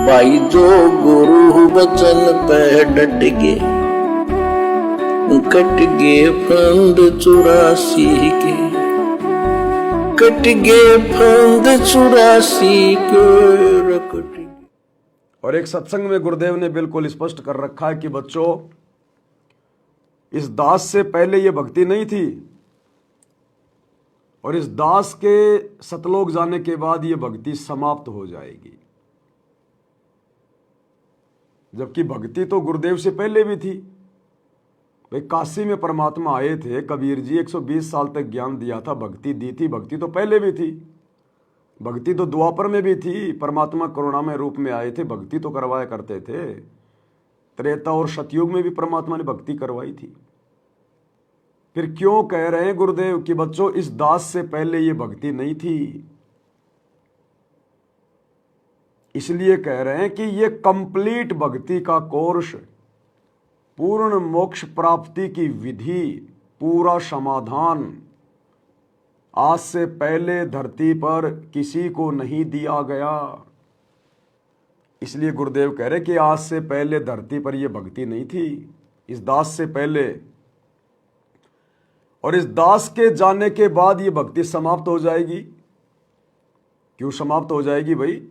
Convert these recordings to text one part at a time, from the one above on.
भाई जो गुरु बचन पे डट गए, कट गए फंद 84 के, कट गए फंद 84 के रकट। और एक सत्संग में गुरुदेव ने बिल्कुल स्पष्ट कर रखा है कि बच्चों, इस दास से पहले ये भक्ति नहीं थी और इस दास के सतलोक जाने के बाद ये भक्ति समाप्त हो जाएगी। जबकि भक्ति तो गुरुदेव से पहले भी थी। भाई काशी में परमात्मा आए थे, कबीर जी 120 साल तक ज्ञान दिया था, भक्ति दी थी, भक्ति तो पहले भी थी, भक्ति तो द्वापर में भी थी। परमात्मा करुणामय रूप में आए थे, भक्ति तो करवाया करते थे। त्रेता और सतयुग में भी परमात्मा ने भक्ति करवाई थी। फिर क्यों कह रहे हैं गुरुदेव कि बच्चों इस दास से पहले ये भक्ति नहीं थी? इसलिए कह रहे हैं कि ये कंप्लीट भक्ति का कोर्स, पूर्ण मोक्ष प्राप्ति की विधि, पूरा समाधान आज से पहले धरती पर किसी को नहीं दिया गया। इसलिए गुरुदेव कह रहे कि आज से पहले धरती पर यह भक्ति नहीं थी, इस दास से पहले। और इस दास के जाने के बाद ये भक्ति समाप्त हो जाएगी। क्यों समाप्त हो जाएगी भाई?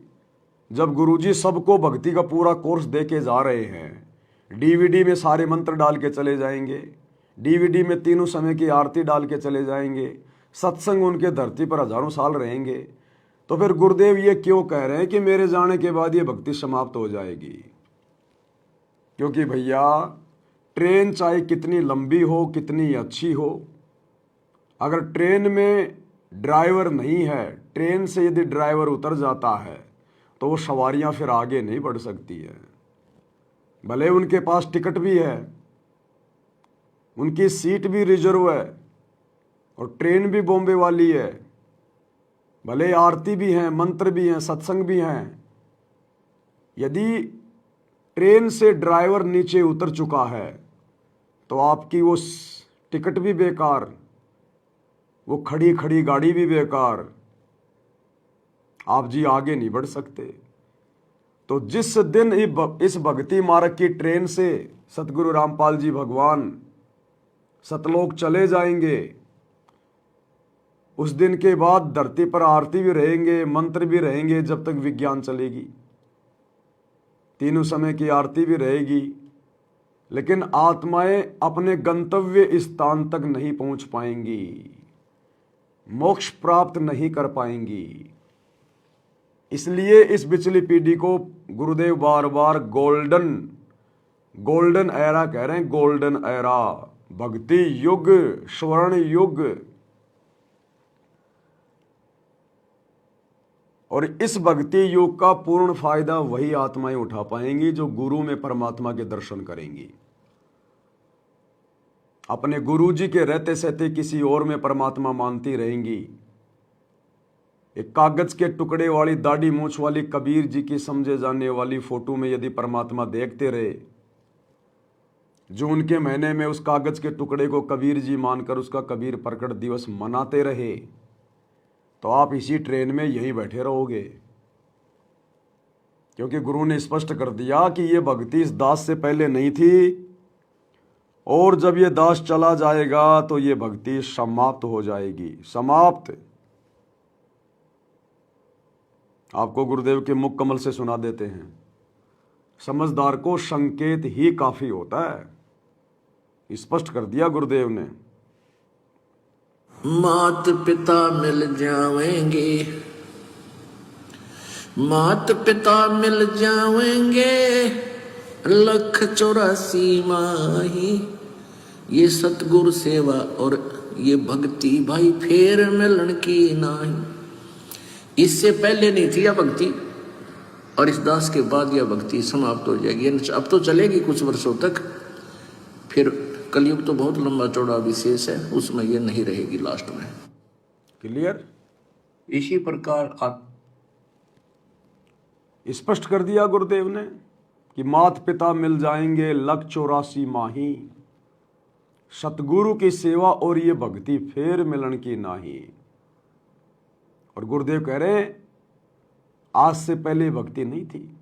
जब गुरुजी सबको भक्ति का पूरा कोर्स दे के जा रहे हैं, डीवीडी में सारे मंत्र डाल के चले जाएंगे, डीवीडी में तीनों समय की आरती डाल के चले जाएंगे, सत्संग उनके धरती पर हजारों साल रहेंगे, तो फिर गुरुदेव ये क्यों कह रहे हैं कि मेरे जाने के बाद ये भक्ति समाप्त हो जाएगी? क्योंकि भैया ट्रेन चाहे कितनी लंबी हो, कितनी अच्छी हो, अगर ट्रेन में ड्राइवर नहीं है, ट्रेन से यदि ड्राइवर उतर जाता है तो वो सवारियां फिर आगे नहीं बढ़ सकती है। भले उनके पास टिकट भी है, उनकी सीट भी रिजर्व है और ट्रेन भी बॉम्बे वाली है, भले आरती भी हैं, मंत्र भी हैं, सत्संग भी हैं, यदि ट्रेन से ड्राइवर नीचे उतर चुका है तो आपकी वो टिकट भी बेकार, वो खड़ी खड़ी गाड़ी भी बेकार, आप जी आगे नहीं बढ़ सकते। तो जिस दिन इस भक्ति मार्ग की ट्रेन से सतगुरु रामपाल जी भगवान सतलोक चले जाएंगे, उस दिन के बाद धरती पर आरती भी रहेंगे, मंत्र भी रहेंगे, जब तक विज्ञान चलेगी, तीनों समय की आरती भी रहेगी, लेकिन आत्माएं अपने गंतव्य स्थान तक नहीं पहुंच पाएंगी, मोक्ष प्राप्त नहीं कर पाएंगी। इसलिए इस पिछली पीढ़ी को गुरुदेव बार बार गोल्डन एरा कह रहे हैं, गोल्डन एरा, भक्ति युग, स्वर्ण युग। और इस भक्ति युग का पूर्ण फायदा वही आत्माएं उठा पाएंगी जो गुरु में परमात्मा के दर्शन करेंगी। अपने गुरु जी के रहते सहते किसी और में परमात्मा मानती रहेंगी। एक कागज के टुकड़े वाली, दाढ़ी मूंछ वाली कबीर जी की समझे जाने वाली फोटो में यदि परमात्मा देखते रहे, जो उनके महीने में उस कागज के टुकड़े को कबीर जी मानकर उसका कबीर प्रकट दिवस मनाते रहे, तो आप इसी ट्रेन में यहीं बैठे रहोगे। क्योंकि गुरु ने स्पष्ट कर दिया कि यह भक्ति इस दास से पहले नहीं थी, और जब यह दास चला जाएगा तो यह भक्ति समाप्त हो जाएगी। समाप्त। आपको गुरुदेव के मुख कमल से सुना देते हैं, समझदार को संकेत ही काफी होता है। स्पष्ट कर दिया गुरुदेव ने। मात पिता मिल जाएंगे, मात पिता मिल जाएंगे, 184 माही, ये सतगुरु सेवा और ये भक्ति भाई फेर मिलन की नाही। इससे पहले नहीं थी यह भक्ति, और इस दास के बाद यह भक्ति समाप्त हो जाएगी। अब तो चलेगी कुछ वर्षों तक, फिर कलयुग तो बहुत लंबा चौड़ा विशेष है, उसमें यह नहीं रहेगी लास्ट में। क्लियर? इसी प्रकार स्पष्ट कर दिया गुरुदेव ने कि मात पिता मिल जाएंगे, 184 माही, सतगुरु की सेवा और ये भक्ति फेर मिलन की नाही। और गुरुदेव कह रहे आज से पहले भक्ति नहीं थी,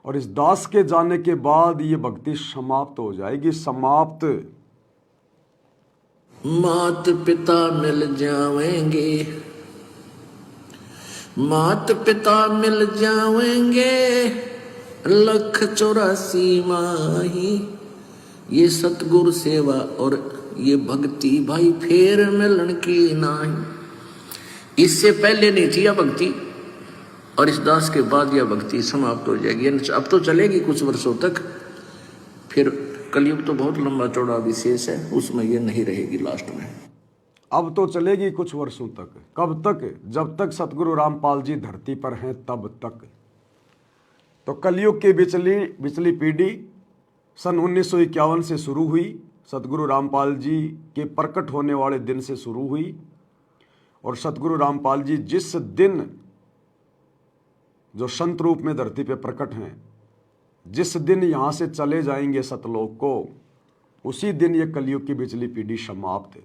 और इस दास के जाने के बाद ये भक्ति समाप्त हो जाएगी। समाप्त। मात पिता मिल जावेंगे, मात पिता मिल जावेंगे, 1,84 माही। ये सतगुरु सेवा और ये भक्ति भाई फेर मिलन की नाही। इससे पहले नहीं थी यह भक्ति, और इस दास के बाद यह भक्ति समाप्त हो जाएगी। अब तो चलेगी कुछ वर्षों तक, फिर कलयुग तो बहुत लंबा चौड़ा विशेष है, उसमें ये नहीं रहेगी लास्ट में। अब तो चलेगी कुछ वर्षों तक। कब तक? जब तक सतगुरु रामपाल जी धरती पर हैं तब तक। तो कलयुग की बिचली पीढ़ी सन 1951 से शुरू हुई, सतगुरु रामपाल जी के प्रकट होने वाले दिन से शुरू हुई। और सतगुरु रामपाल जी जिस दिन जो संत रूप में धरती पे प्रकट हैं, जिस दिन यहाँ से चले जाएंगे सतलोक को, उसी दिन ये कलयुग की बिचली पीढ़ी समाप्त।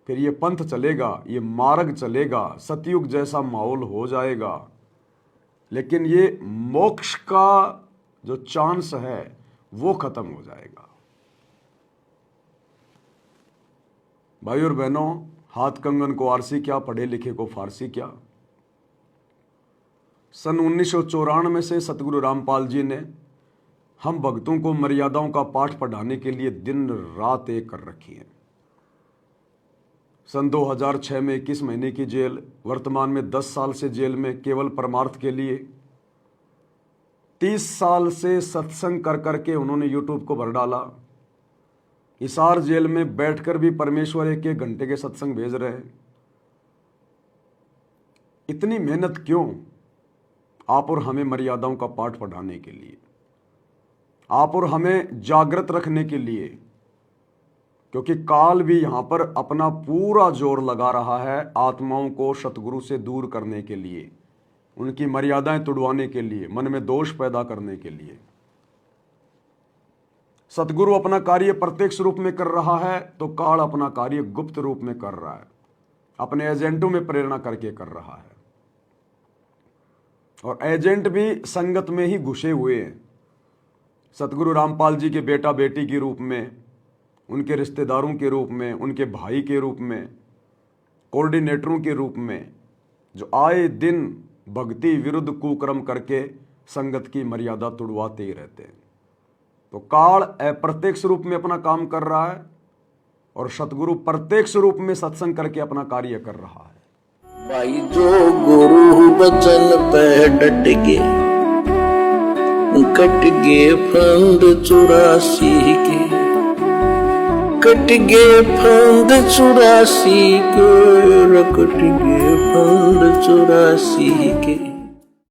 फिर ये पंथ चलेगा, ये मार्ग चलेगा, सतयुग जैसा माहौल हो जाएगा। लेकिन ये मोक्ष का जो चांस है वो खत्म हो जाएगा। भाई और बहनों, हाथ कंगन को आरसी क्या, पढ़े लिखे को फारसी क्या। सन 1994 से सतगुरु रामपाल जी ने हम भक्तों को मर्यादाओं का पाठ पढ़ाने के लिए दिन रात एक कर रखी है। सन 2006 में 21 महीने की जेल, वर्तमान में 10 साल से जेल में केवल परमार्थ के लिए। 30 साल से सत्संग कर करके उन्होंने यूट्यूब को भर डाला। हिसार जेल में बैठकर भी परमेश्वर 1-1 घंटे के सत्संग भेज रहे हैं। इतनी मेहनत क्यों? आप और हमें मर्यादाओं का पाठ पढ़ाने के लिए, आप और हमें जागृत रखने के लिए, क्योंकि काल भी यहां पर अपना पूरा जोर लगा रहा है आत्माओं को सतगुरु से दूर करने के लिए, उनकी मर्यादाएं तुड़वाने के लिए, मन में दोष पैदा करने के लिए। सतगुरु अपना कार्य प्रत्यक्ष रूप में कर रहा है तो काल अपना कार्य गुप्त रूप में कर रहा है, अपने एजेंटों में प्रेरणा करके कर रहा है। और एजेंट भी संगत में ही घुसे हुए हैं। सतगुरु रामपाल जी के बेटा बेटी के रूप में, उनके रिश्तेदारों के रूप में, उनके भाई के रूप में, कोऑर्डिनेटरों के रूप में, जो आए दिन भक्ति विरुद्ध कुकर्म करके संगत की मर्यादा तुड़वाते ही रहते हैं। तो काल अप्रत्यक्ष रूप में अपना काम कर रहा है और सतगुरु प्रत्यक्ष रूप में सत्संग करके अपना कार्य कर रहा है। भाई जो गुरु बचन पे डट के, कट गे फंद 84 के, कट गे फंद 84 के, कट गे फंद 84 के।